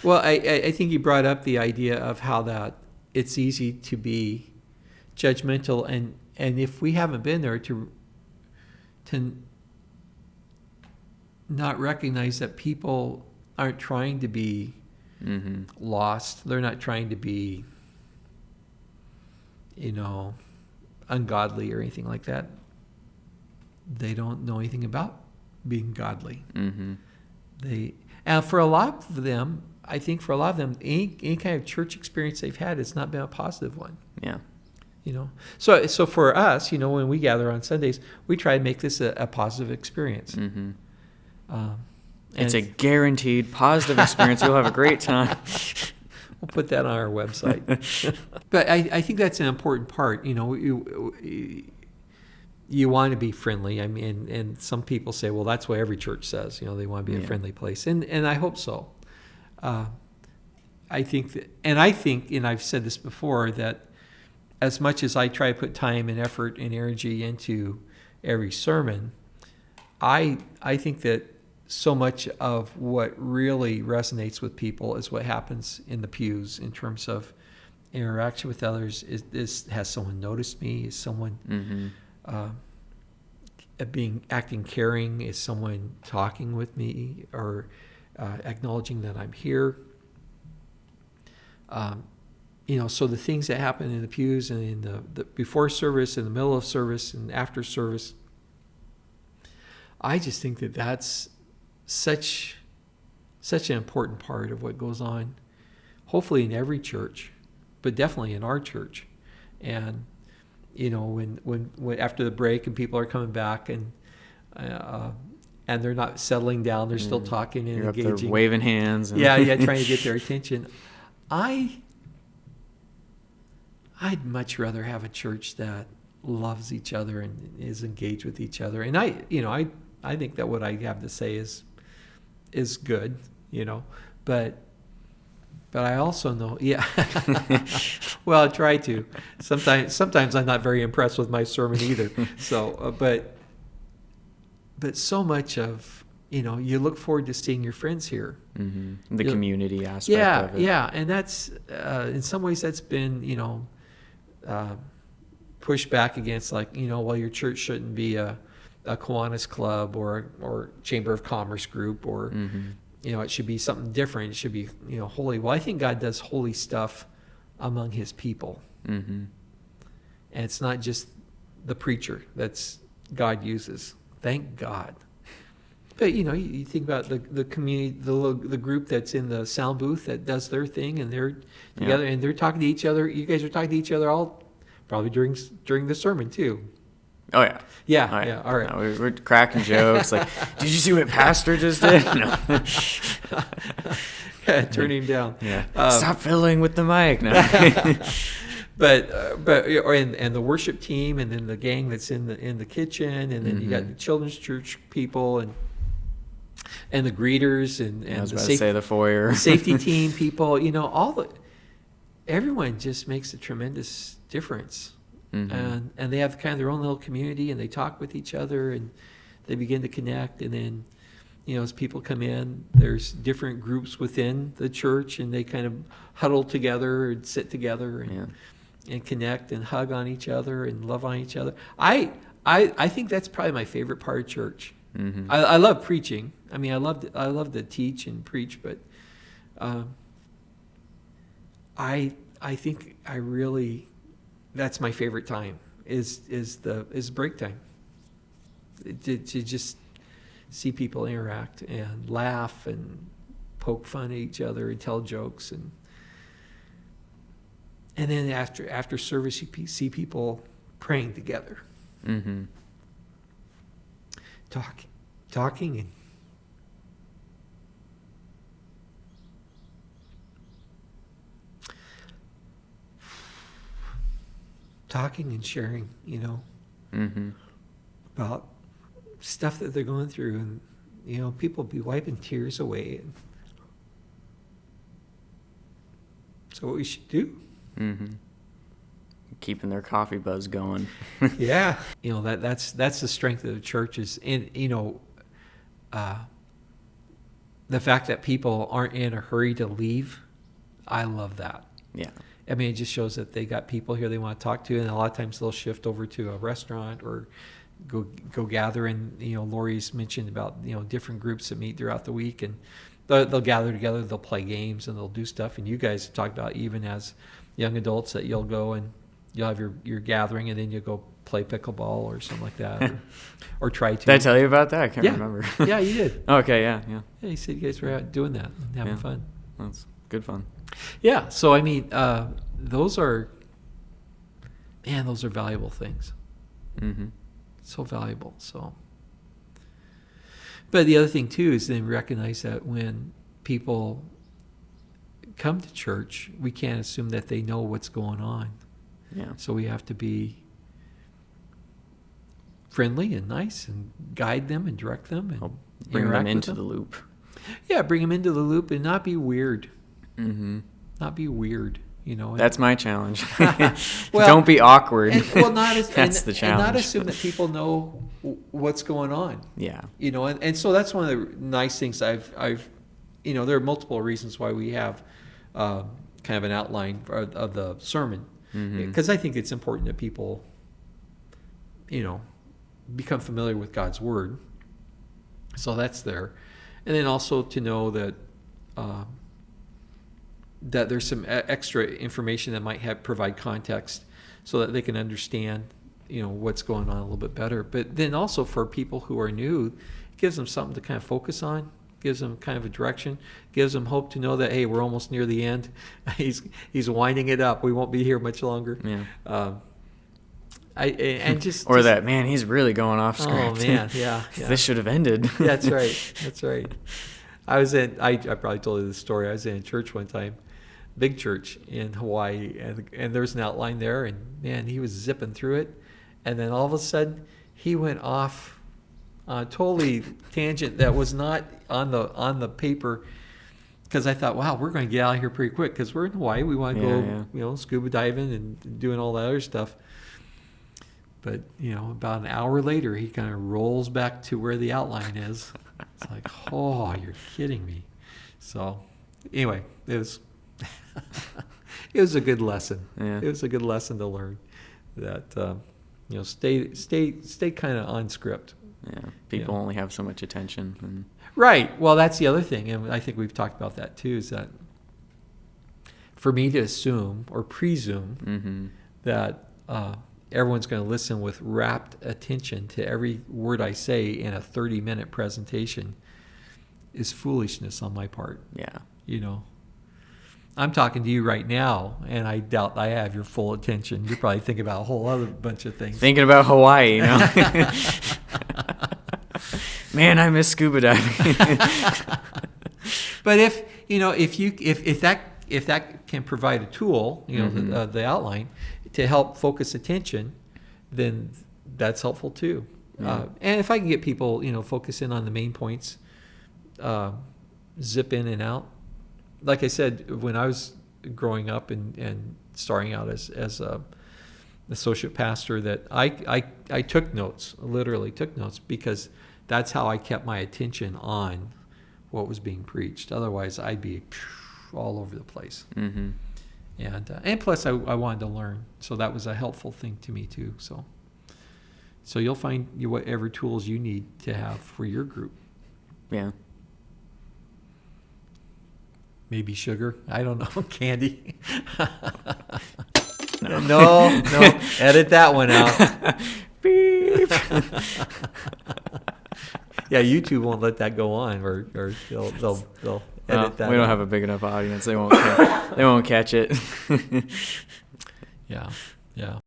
Well, I think you brought up the idea of how that it's easy to be judgmental, and if we haven't been there to not recognize that people aren't trying to be lost. They're not trying to be, ungodly or anything like that. They don't know anything about being godly. And for a lot of them, I think for a lot of them, any kind of church experience they've had, it's not been a positive one. Yeah. So for us, when we gather on Sundays, we try to make this a positive experience. It's a guaranteed positive experience. You'll have a great time. We'll put that on our website. But I think that's an important part. You want to be friendly. I mean, and some people say, well, that's what every church says. They want to be a friendly place, and I hope so. I think that, and I've said this before, that as much as I try to put time and effort and energy into every sermon, I think that so much of what really resonates with people is what happens in the pews in terms of interaction with others. Has someone noticed me? Is someone acting caring? Is someone talking with me or acknowledging that I'm here? So the things that happen in the pews and in the before service, in the middle of service, and after service, I just think that that's such an important part of what goes on, hopefully in every church, but definitely in our church. And when after the break and people are coming back and they're not settling down, they're still talking and You're engaging, up there waving hands. trying to get their attention. I'd much rather have a church that loves each other and is engaged with each other. And I think that what I have to say is good, but I also know, well, I try to. Sometimes I'm not very impressed with my sermon either. So, but so much of, you look forward to seeing your friends here. The community aspect of it. Yeah, and that's in some ways that's been, pushed back against, like, well, your church shouldn't be a Kiwanis club or Chamber of Commerce group, or it should be something different. It should be holy. Well, I think God does holy stuff among His people, and it's not just the preacher that's God uses. Thank God. But you think about the community, the group that's in the sound booth that does their thing, and they're together and they're talking to each other. You guys are talking to each other all probably during the sermon too. Oh, yeah. Yeah. All right. No, we're cracking jokes. Like, did you see what Pastor just did? No. Turn him down. Yeah. Stop fiddling with the mic. No. But the worship team, and then the gang that's in the kitchen, and then you got the children's church people, and the greeters, and I was about to say the foyer, the safety team people. Everyone just makes a tremendous difference. And they have kind of their own little community, and they talk with each other, and they begin to connect. And then, as people come in, there's different groups within the church, and they kind of huddle together and sit together and connect and hug on each other and love on each other. I think that's probably my favorite part of church. I love preaching. I mean, I love to teach and preach, but I think I really. That's my favorite time is break time. To just see people interact and laugh and poke fun at each other and tell jokes, and then after service you see people praying together, talking and sharing, about stuff that they're going through, and people be wiping tears away, and so what we should do. Keeping their coffee buzz going. Yeah, that's the strength of the church, is, and the the fact that people aren't in a hurry to leave, I love that. Yeah. I mean, it just shows that they got people here they want to talk to, and a lot of times they'll shift over to a restaurant or go gather. And Lori's mentioned about different groups that meet throughout the week, and they'll gather together, they'll play games, and they'll do stuff. And you guys have talked about, even as young adults, that you'll go and you'll have your gathering, and then you'll go play pickleball or something like that, or try to. Did I tell you about that? I can't remember. Yeah, you did. Okay, yeah. Yeah, you said you guys were out doing that and having fun. That's good fun. Yeah, so I mean, those are valuable things. Mm-hmm. So valuable. So, but the other thing too is then recognize that when people come to church, we can't assume that they know what's going on. Yeah. So we have to be friendly and nice and guide them and direct them and bring them into the loop. Yeah, bring them into the loop and not be weird. Mm-hmm. Not be weird. That's my challenge. Well, don't be awkward. That's the challenge. And not assume that people know what's going on. Yeah. And so that's one of the nice things I've there are multiple reasons why we have kind of an outline of the sermon, because I think it's important that people become familiar with God's word. So that's there, and then also to know that that there's some extra information that might provide context so that they can understand, what's going on a little bit better. But then also for people who are new, it gives them something to kind of focus on, gives them kind of a direction, gives them hope to know that, hey, we're almost near the end. He's winding it up. We won't be here much longer. Yeah. That man, he's really going off script. Oh man, yeah. This should have ended. That's right. I probably told you this story. I was in a church one time, big church in Hawaii, and there was an outline there, and man, he was zipping through it, and then all of a sudden he went off on a totally tangent that was not on the paper, because I thought, wow, we're going to get out of here pretty quick because we're in Hawaii. We want to go scuba diving and doing all that other stuff. But about an hour later, he kind of rolls back to where the outline is. It's like, oh, you're kidding me. So anyway, it was a good lesson. Yeah. It was a good lesson to learn that stay kind of on script. Yeah. People only have so much attention. Right. Well, that's the other thing, and I think we've talked about that too, is that for me to assume or presume that everyone's going to listen with rapt attention to every word I say in a 30-minute presentation is foolishness on my part. Yeah. I'm talking to you right now, and I doubt I have your full attention. You're probably thinking about a whole other bunch of things. Thinking about Hawaii, Man, I miss scuba diving. But if that can provide a tool, the outline, to help focus attention, then that's helpful too. Yeah. And if I can get people, focus in on the main points, zip in and out. Like I said, when I was growing up and starting out as an associate pastor, that I took notes, literally took notes, because that's how I kept my attention on what was being preached. Otherwise, I'd be all over the place. Mm-hmm. And plus, I wanted to learn, so that was a helpful thing to me too. So you'll find whatever tools you need to have for your group. Yeah. Maybe sugar. I don't know. Candy. No. Edit that one out. Beep. Yeah, YouTube won't let that go on, or they'll edit that. We don't have a big enough audience. They won't catch it. Yeah.